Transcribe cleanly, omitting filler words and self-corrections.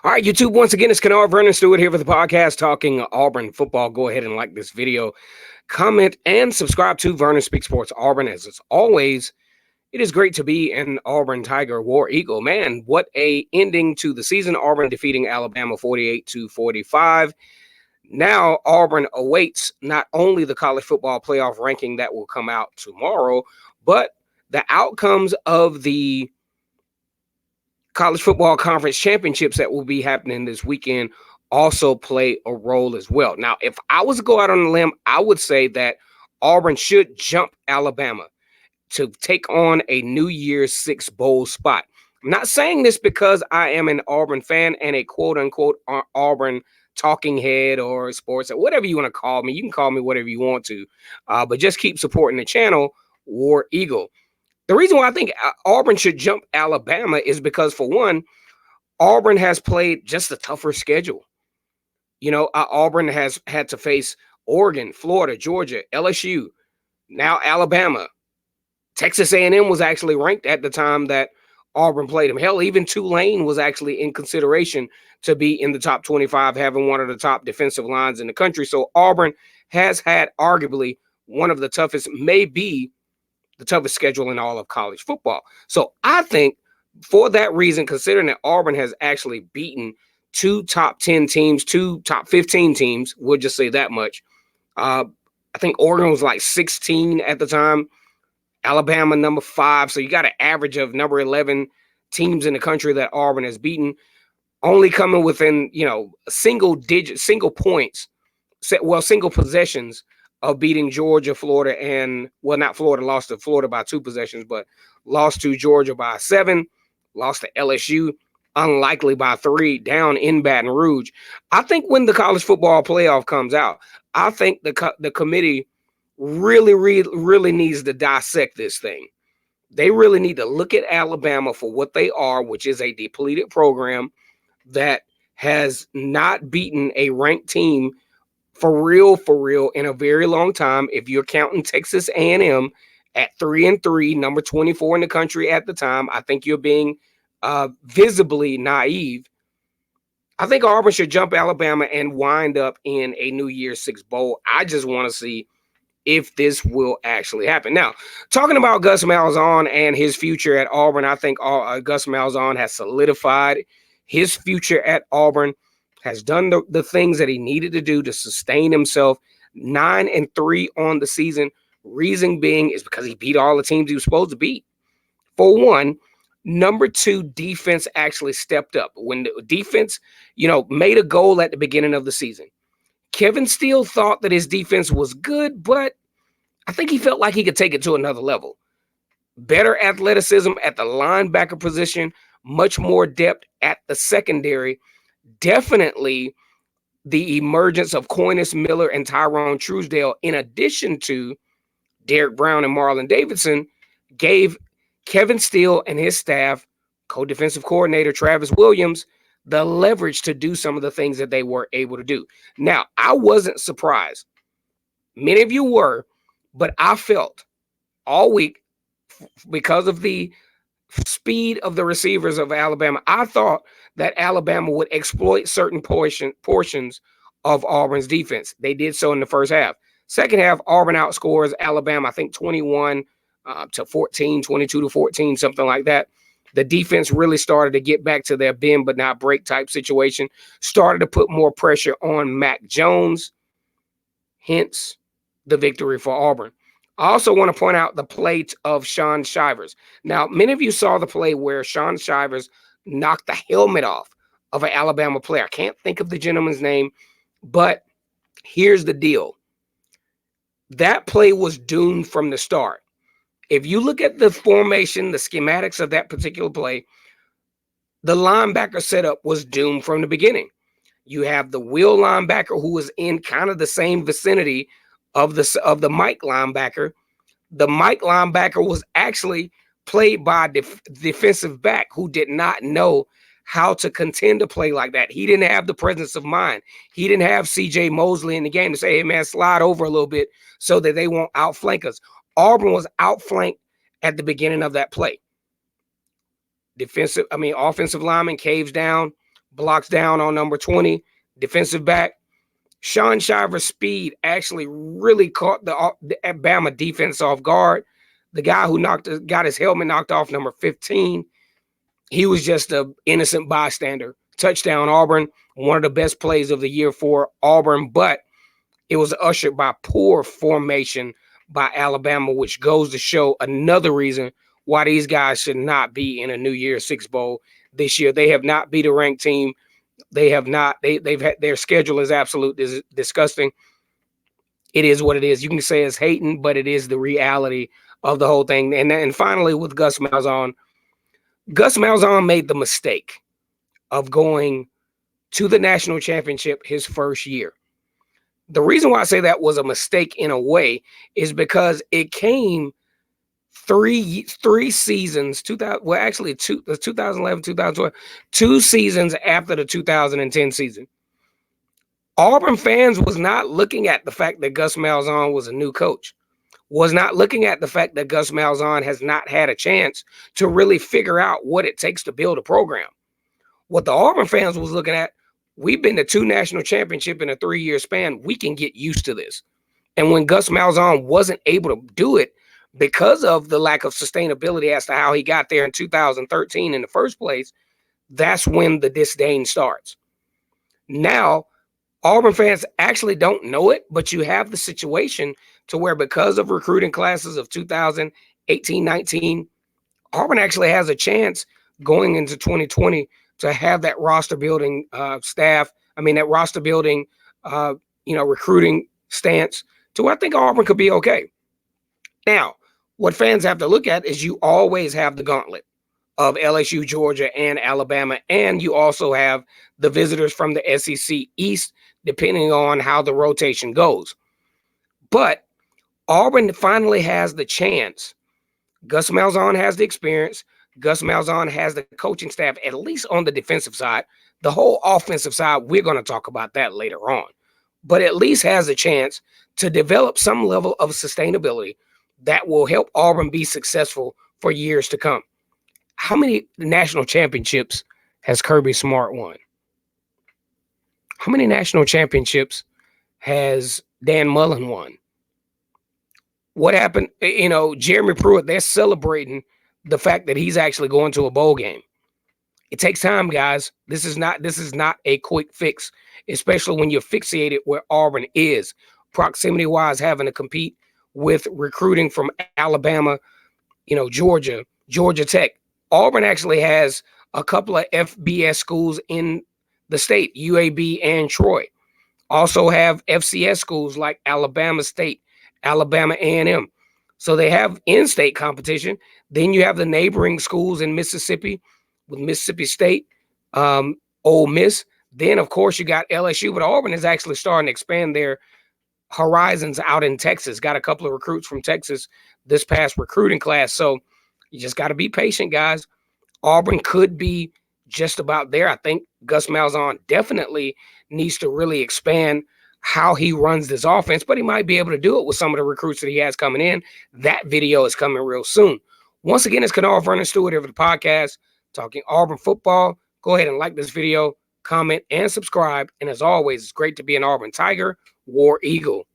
All right, YouTube, once again, it's Kennard Vernon Stewart here for the podcast talking Auburn football. Go ahead and like this video, comment, and subscribe to Vernon Speak Sports Auburn. As always, it is great to be an Auburn Tiger War Eagle. Man, what a ending to the season. Auburn defeating Alabama 48-45. Now Auburn awaits not only the college football playoff ranking that will come out tomorrow, but the outcomes of the college football conference championships that will be happening this weekend also play a role as well. Now, if I was to go out on a limb, I would say that Auburn should jump Alabama to take on a New Year's Six bowl spot. I'm not saying this because I am an Auburn fan and a quote-unquote Auburn talking head or sports or whatever you want to call me. You can call me whatever you want to, but just keep supporting the channel, War Eagle. The reason why I think Auburn should jump Alabama is because, for one, Auburn has played just a tougher schedule. You know, Auburn has had to face Oregon, Florida, Georgia, LSU, now Alabama. Texas A&M was actually ranked at the time that Auburn played them. Hell, even Tulane was actually in consideration to be in the top 25, having one of the top defensive lines in the country. So Auburn has had arguably one of the toughest, maybe the toughest schedule in all of college football. So I think for that reason, considering that Auburn has actually beaten two top 10 teams, two top 15 teams, we'll just say that much. I think Oregon was like 16 at the time, Alabama number 5. So you got an average of number 11 teams in the country that Auburn has beaten, only coming within, single points, single possessions of beating Georgia, Florida, and, well, not Florida, lost to Florida by 2 possessions, but lost to Georgia by 7, lost to LSU, unlikely by 3, down in Baton Rouge. I think when the college football playoff comes out, I think the committee really needs to dissect this thing. They really need to look at Alabama for what they are, which is a depleted program that has not beaten a ranked team for real in a very long time. If you're counting Texas A&M at 3-3, number 24 in the country at the time, I think you're being visibly naive. I think Auburn should jump Alabama and wind up in a New Year's Six bowl. I just want to see if this will actually happen. Now, talking about Gus Malzahn and his future at Auburn, I think Gus Malzahn has solidified his future at Auburn, has done the things that he needed to do to sustain himself. 9-3 on the season. Reason being is because he beat all the teams he was supposed to beat. For one, number 2, defense actually stepped up. When the defense, made a goal at the beginning of the season, Kevin Steele thought that his defense was good, but I think he felt like he could take it to another level. Better athleticism at the linebacker position, much more depth at the secondary. Definitely the emergence of Coinus Miller and Tyrone Truesdale, in addition to Derek Brown and Marlon Davidson, gave Kevin Steele and his staff, co-defensive coordinator Travis Williams, the leverage to do some of the things that they were able to do. Now, I wasn't surprised. Many of you were, but I felt all week, because of the speed of the receivers of Alabama, I thought that Alabama would exploit certain portions of Auburn's defense. They did so in the first half. Second half, Auburn outscores Alabama, I think 21-14, 22-14, something like that. The defense really started to get back to their bend but not break type situation, started to put more pressure on Mac Jones, hence the victory for Auburn. I also want to point out the play of Shaun Shivers. Now, many of you saw the play where Shaun Shivers knocked the helmet off of an Alabama player. I can't think of the gentleman's name, but here's the deal. That play was doomed from the start. If you look at the formation, the schematics of that particular play, the linebacker setup was doomed from the beginning. You have the wheel linebacker who was in kind of the same vicinity of the Mike linebacker. The Mike linebacker was actually played by a defensive back who did not know how to contend to play like that. He didn't have the presence of mind. He didn't have CJ Mosley in the game to say, hey, man, slide over a little bit so that they won't outflank us. Auburn was outflanked at the beginning of that play. Offensive lineman caves down, blocks down on number 20, defensive back. Shaun Shivers' speed actually really caught the Bama defense off guard. The guy who got his helmet knocked off, number 15, he was just an innocent bystander. Touchdown, Auburn. One of the best plays of the year for Auburn, but it was ushered by poor formation by Alabama, which goes to show another reason why these guys should not be in a New Year's Six Bowl this year. They have not beat a ranked team. They have not. They've had their schedule is absolutely disgusting. It is what it is. You can say it's hating, but it is the reality of the whole thing. And finally, with Gus Malzahn, Gus Malzahn made the mistake of going to the national championship his first year. The reason why I say that was a mistake in a way is because it came three seasons, 2000, well, actually 2011, 2012, 2 seasons after the 2010 season. Auburn fans was not looking at the fact that Gus Malzahn was a new coach, was not looking at the fact that Gus Malzahn has not had a chance to really figure out what it takes to build a program. What the Auburn fans was looking at, we've been to 2 national championships in a 3-year span. We can get used to this. And when Gus Malzahn wasn't able to do it because of the lack of sustainability as to how he got there in 2013 in the first place, that's when the disdain starts. Now, Auburn fans actually don't know it, but you have the situation to where because of recruiting classes of 2018, 19, Auburn actually has a chance going into 2020 to have that roster building staff. I mean, that roster building, recruiting stance to where I think Auburn could be okay. Now, what fans have to look at is you always have the gauntlet of LSU, Georgia, and Alabama, and you also have the visitors from the SEC East, depending on how the rotation goes. But Auburn finally has the chance. Gus Malzahn has the experience. Gus Malzahn has the coaching staff, at least on the defensive side. The whole offensive side, we're going to talk about that later on. But at least has a chance to develop some level of sustainability that will help Auburn be successful for years to come. How many national championships has Kirby Smart won? How many national championships has Dan Mullen won? What happened? Jeremy Pruitt, they're celebrating the fact that he's actually going to a bowl game. It takes time, guys. This is not a quick fix, especially when you're fixated where Auburn is, proximity-wise, having to compete with recruiting from Alabama, Georgia Tech. Auburn actually has a couple of FBS schools in the state, UAB and Troy. Also have FCS schools like Alabama State, Alabama A&M. So they have in-state competition. Then you have the neighboring schools in Mississippi with Mississippi State, Ole Miss. Then, of course, you got LSU, but Auburn is actually starting to expand their horizons out in Texas. Got a couple of recruits from Texas this past recruiting class. So you just got to be patient, guys. Auburn could be just about there. I think Gus Malzahn definitely needs to really expand how he runs this offense, but he might be able to do it with some of the recruits that he has coming in. That video is coming real soon. Once again, it's Kennard Vernon Stewart here for the podcast, talking Auburn football. Go ahead and like this video, comment, and subscribe. And as always, it's great to be an Auburn Tiger, War Eagle.